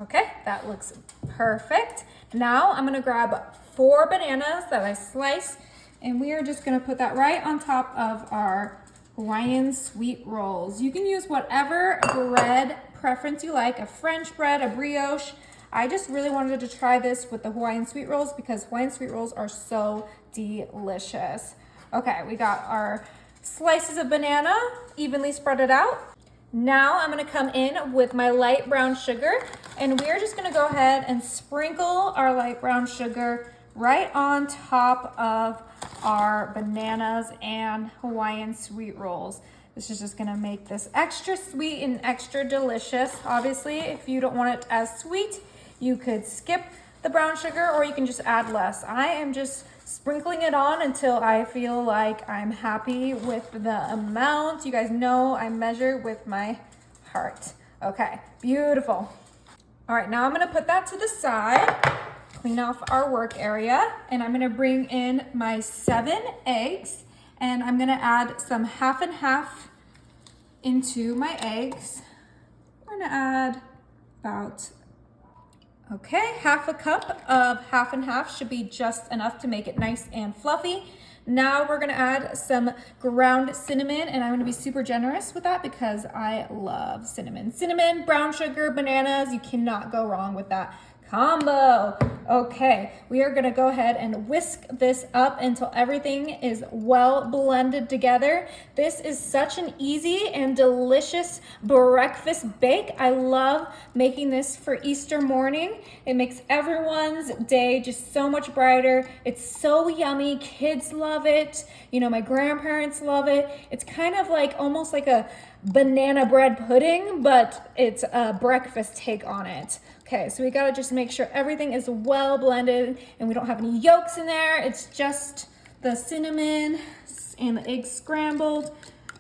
Okay, that looks perfect. Now I'm gonna grab 4 bananas that I sliced, and we are just gonna put that right on top of our Hawaiian sweet rolls. You can use whatever bread preference you like, a French bread, a brioche. I just really wanted to try this with the Hawaiian sweet rolls because Hawaiian sweet rolls are so delicious. Okay, we got our slices of banana evenly spreaded out. Now I'm gonna come in with my light brown sugar, and we're just gonna go ahead and sprinkle our light brown sugar right on top of our bananas and Hawaiian sweet rolls. This is just gonna make this extra sweet and extra delicious. Obviously, if you don't want it as sweet, you could skip the brown sugar or you can just add less. I am just sprinkling it on until I feel like I'm happy with the amount. You guys know I measure with my heart. Okay, beautiful. All right, now I'm gonna put that to the side, clean off our work area, and I'm gonna bring in my 7 eggs, and I'm gonna add some half and half into my eggs. We're gonna add about, okay, half a cup of half and half should be just enough to make it nice and fluffy. Now we're gonna add some ground cinnamon, and I'm gonna be super generous with that because I love cinnamon. Cinnamon, brown sugar, bananas, you cannot go wrong with that combo. Okay, we are gonna go ahead and whisk this up until everything is well blended together. This is such an easy and delicious breakfast bake. I love making this for Easter morning. It makes everyone's day just so much brighter. It's so yummy. Kids love it. You know, my grandparents love it. It's kind of like almost like a banana bread pudding, but it's a breakfast take on it. Okay, so we gotta just make sure everything is well blended and we don't have any yolks in there. It's just the cinnamon and the eggs scrambled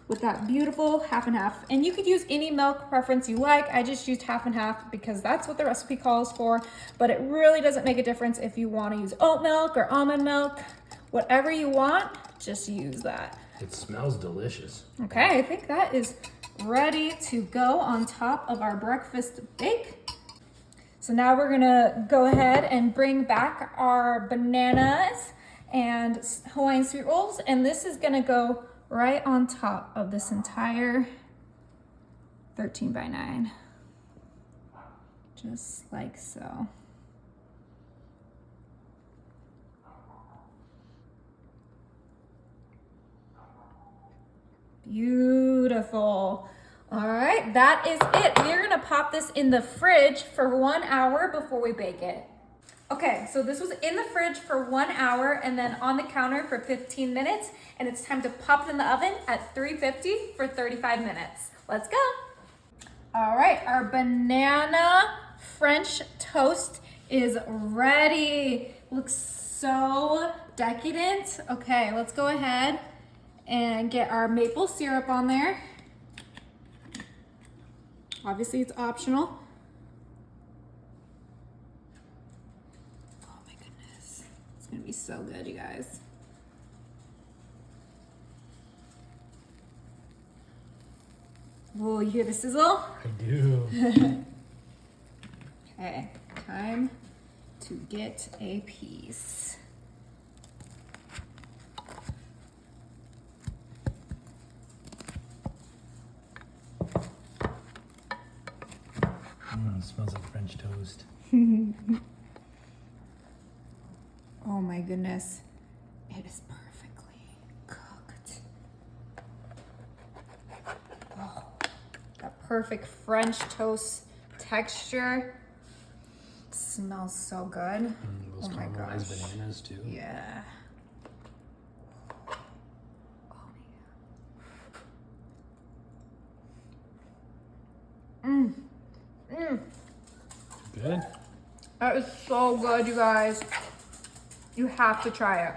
with that beautiful half and half. And you could use any milk preference you like. I just used half and half because that's what the recipe calls for, but it really doesn't make a difference if you wanna use oat milk or almond milk. Whatever you want, just use that. It smells delicious. Okay, I think that is ready to go on top of our breakfast bake. So now we're gonna go ahead and bring back our bananas and Hawaiian sweet rolls, and this is gonna go right on top of this entire 13 by 9. Just like so. Beautiful. All right, that is it. We're gonna pop this in the fridge for 1 hour before we bake it. Okay, so this was in the fridge for 1 hour and then on the counter for 15 minutes, and it's time to pop it in the oven at 350 for 35 minutes. Let's go. All right, our banana French toast is ready. Looks so decadent. Okay, let's go ahead and get our maple syrup on there. Obviously, it's optional. Oh my goodness. It's gonna be so good, you guys. Whoa, you hear the sizzle? I do. Okay, time to get a piece. It smells like French toast. Oh my goodness. It is perfectly cooked. Oh, that perfect French toast texture. Smells so good. Those Oh my caramelized gosh. bananas too. Yeah. Good. That is so good, you guys. You have to try it.